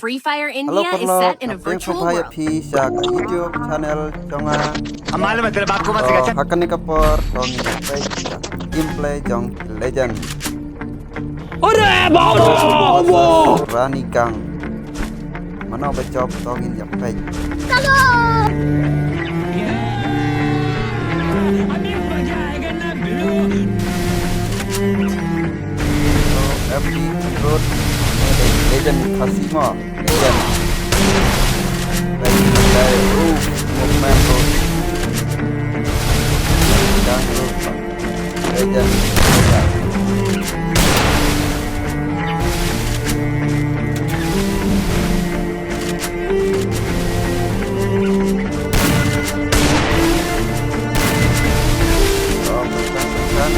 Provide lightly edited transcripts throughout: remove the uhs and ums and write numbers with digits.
Free Fire India is set in a virtual world. Sa YouTube channel jonga hakani kapor tong gameplay jong legend. Rani kang mana bacop tongin japek. Every road legend Khasi mo legend dari movement road dan legend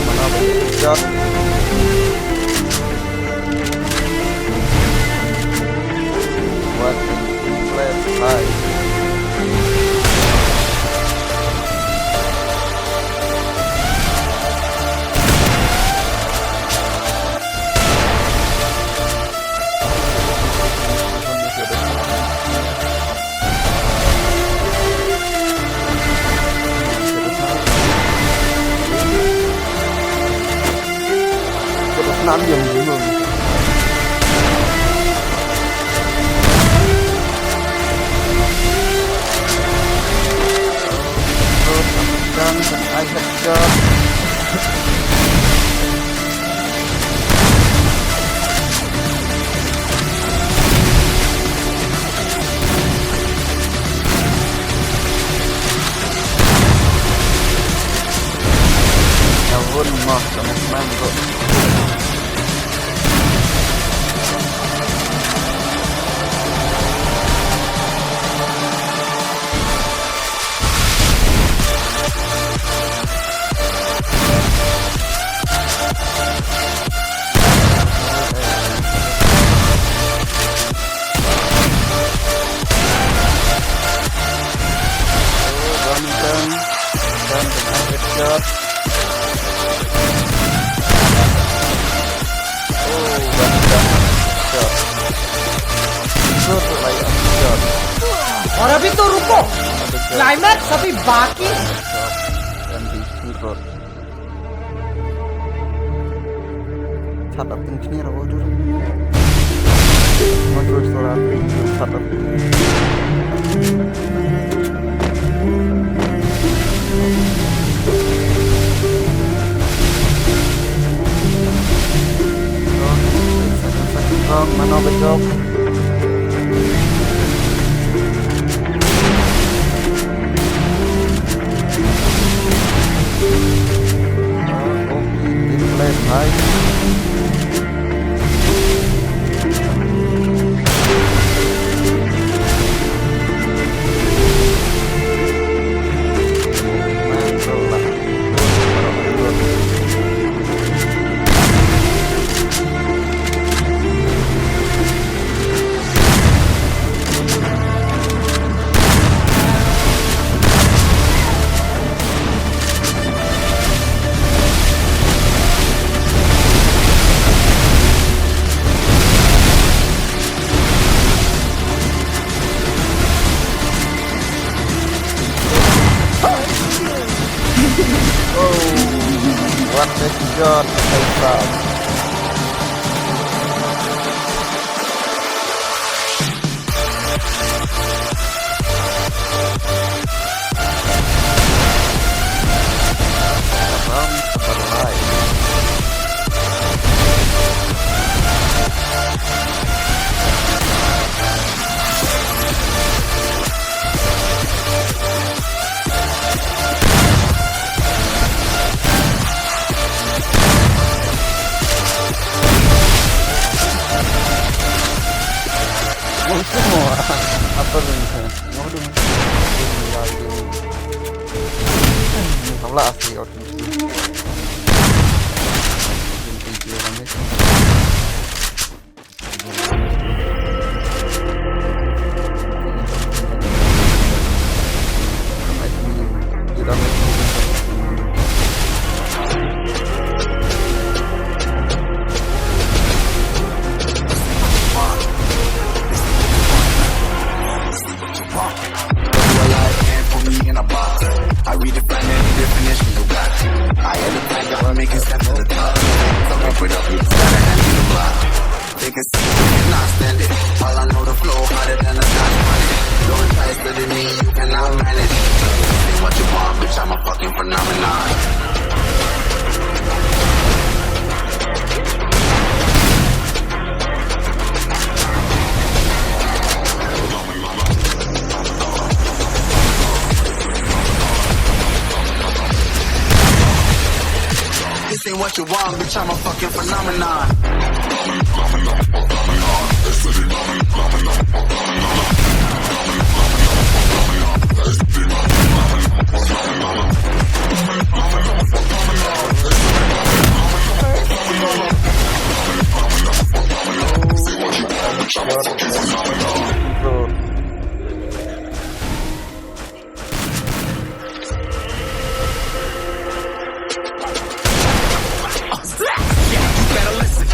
mana shot what play high Nam dùng những người đang ai hết cho vun mỏ là một mang rồi dan dengan headshot और अभी तो रुको climax अभी बाकी Sadap ting sini rawo dulu. Motor solar sadap. Mana becok? Gameplay high. What the god face up. Semua apa ini? Mau dong. Salah asli orang. what you want, bitch, I'm a fucking phenomenon.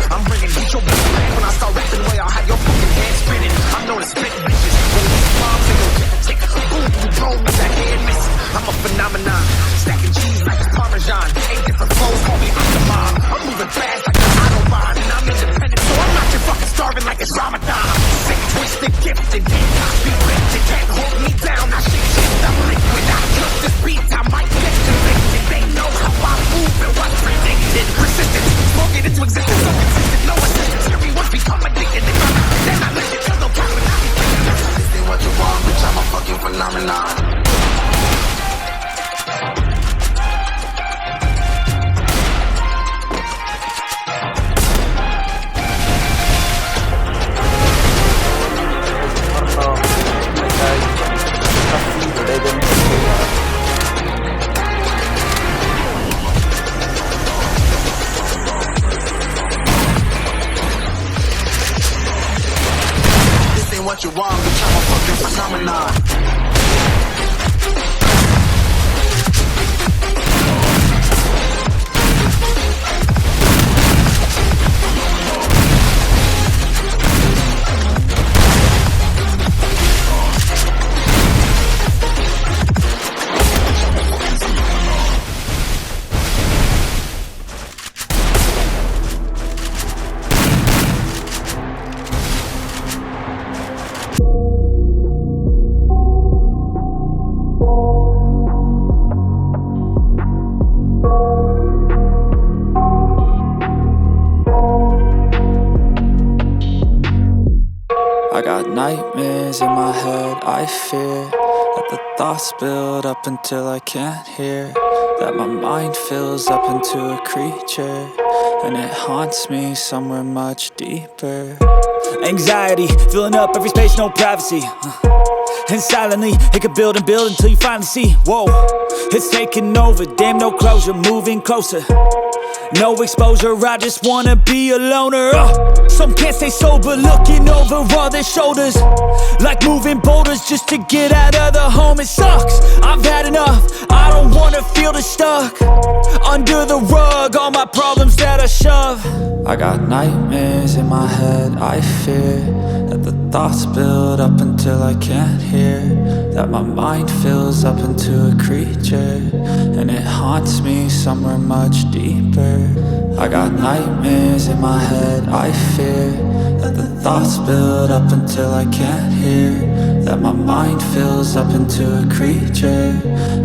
I'm bringing heat your bitch back. When I start rapping, way I'll have your fucking head spinning. I'm known as spit bitches. Release bombs in your tick. Boom, boom, boom, with that head missing. I'm a phenomenon. Stacking cheese like it's Parmesan. 8 different flows, call me I'm the mom. I'm moving fast like an Autobahn. And I'm independent, so I'm not your fucking starving like it's Ramadan. Sick, twisted, gifted, be lifted. Can't hold me down, I shit, I'm liquid. I trust this beat, I might get convicted. They know how I move and what's predicted. Persistent, spoke it into existence, so consistent, no assistance. Everyone's become addicted. If I'm out, then I listen, cause no time when I be thinking. This ain't what you want, bitch, I'm a fucking phenomenon. What you want, bitch, I'm a fucking phenomenon. I got nightmares in my head, I fear that the thoughts build up until I can't hear, that my mind fills up into a creature, and it haunts me somewhere much deeper. Anxiety, filling up every space, no privacy. And silently, it could build and build until you finally see, whoa, it's taking over, damn no closure, moving closer. No exposure, I just wanna be a loner. Some can't stay sober, looking over all their shoulders, like moving boulders just to get out of the home. It sucks, I've had enough, I don't wanna feel the stuck under the rug, all my problems that I shove. I got nightmares in my head, I fear that the thoughts build up until I can't hear, that my mind fills up into a creature, and it haunts me somewhere much deeper. I got nightmares in my head, I fear that the thoughts build up until I can't hear, that my mind fills up into a creature,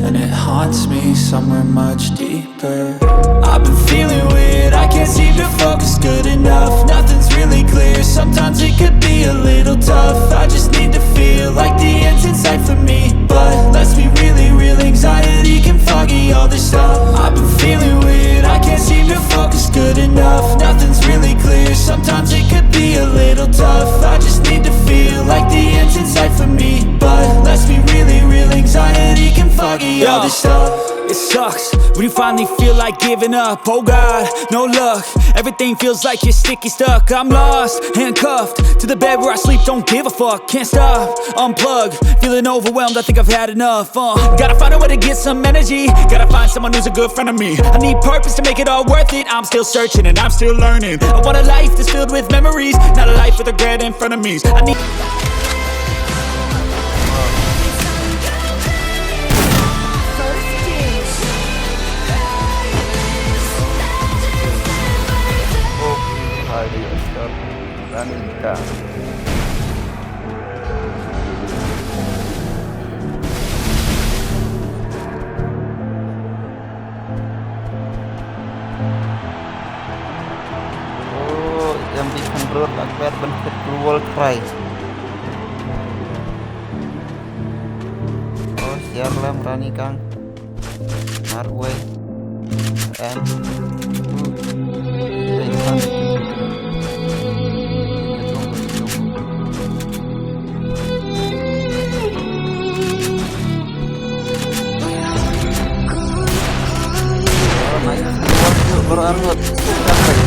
and it haunts me somewhere much deeper. I've been feeling weird, I can't seem to focus good enough. Nothing's really clear, sometimes it could be a little tough. I just need to feel like the end's in sight for me, but let's be really real, anxiety can foggy all this stuff. I've been feeling weird, I can't seem to focus good enough. Nothing's really clear, sometimes it could be a little tough. I just need to feel like the end's in sight for me, but let's be really real, anxiety can foggy all this stuff. It sucks when you finally feel like giving up. Oh God, no luck, everything feels like you're sticky stuck. I'm lost, handcuffed to the bed where I sleep, don't give a fuck. Can't stop, unplug, feeling overwhelmed, I think I've had enough. Gotta find a way to get some energy, gotta find someone who's a good friend of me. I need purpose to make it all worth it, I'm still searching and I'm still learning. I want a life that's filled with memories, not a life with regret and frenemies. I need Rani. Oh, yang di Khynrud akbar benefit cruel cry. Oh, siap lah Rani Kang. Hardway. and yang cantik. Naik yuk berarut capek.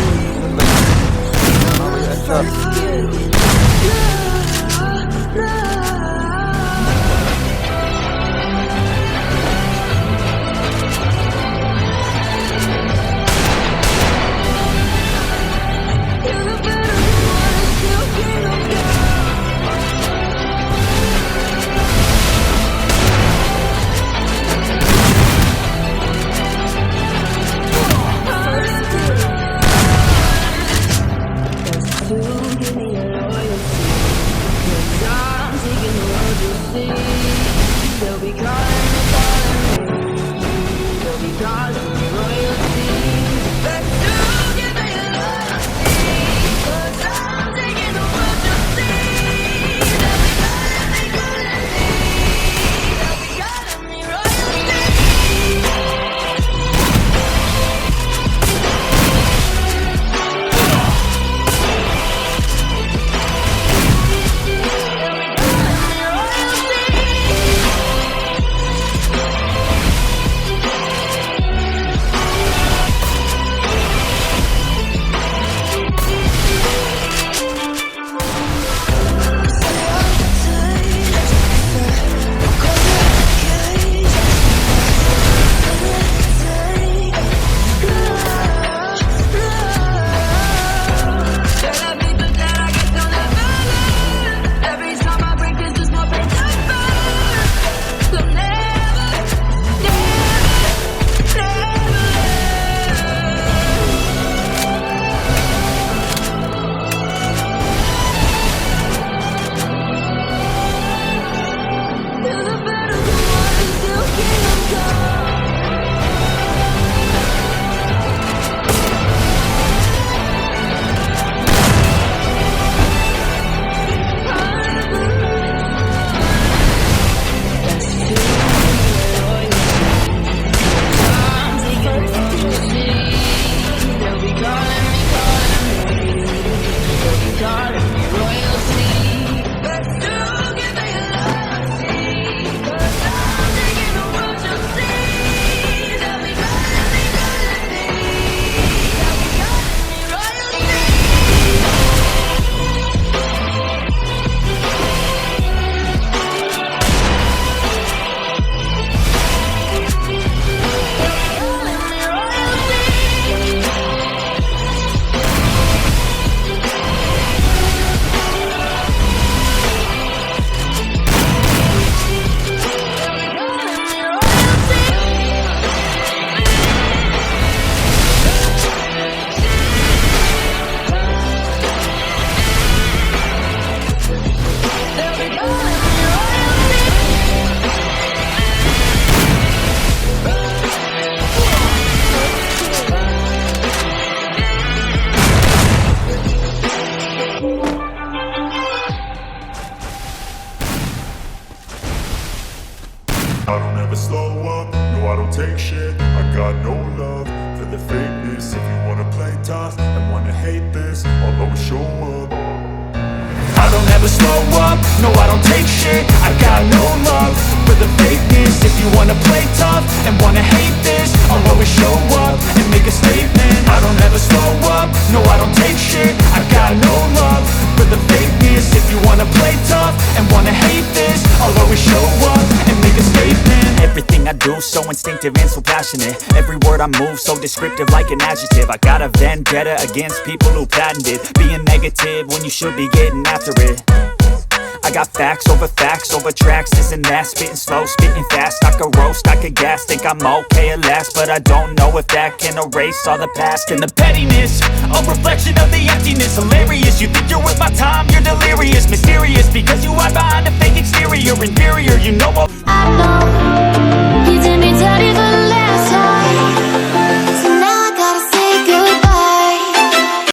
I don't ever slow up, no I don't take shit. I got no love for the fakeness. If you wanna play tough and wanna hate this, I'll always show up. I don't ever slow up, no I don't take shit. I got no love for the fakeness. If you wanna play tough and wanna hate this, I'll always show up and make a statement. I don't ever slow up, no I don't take shit. I got no love for the fakeness. If you wanna play tough and wanna hate this, I'll always show up and make a statement. Everything I do so instinctive and so passionate. Every word I move so descriptive like an adjective. I got a vendetta against people who patented being negative when you should be getting after it. I got facts over tracks, this and that. Spitting slow, spitting fast, I could roast, I could gas. Think I'm okay at last, but I don't know if that can erase all the past. And the pettiness, a reflection of the emptiness. Hilarious, you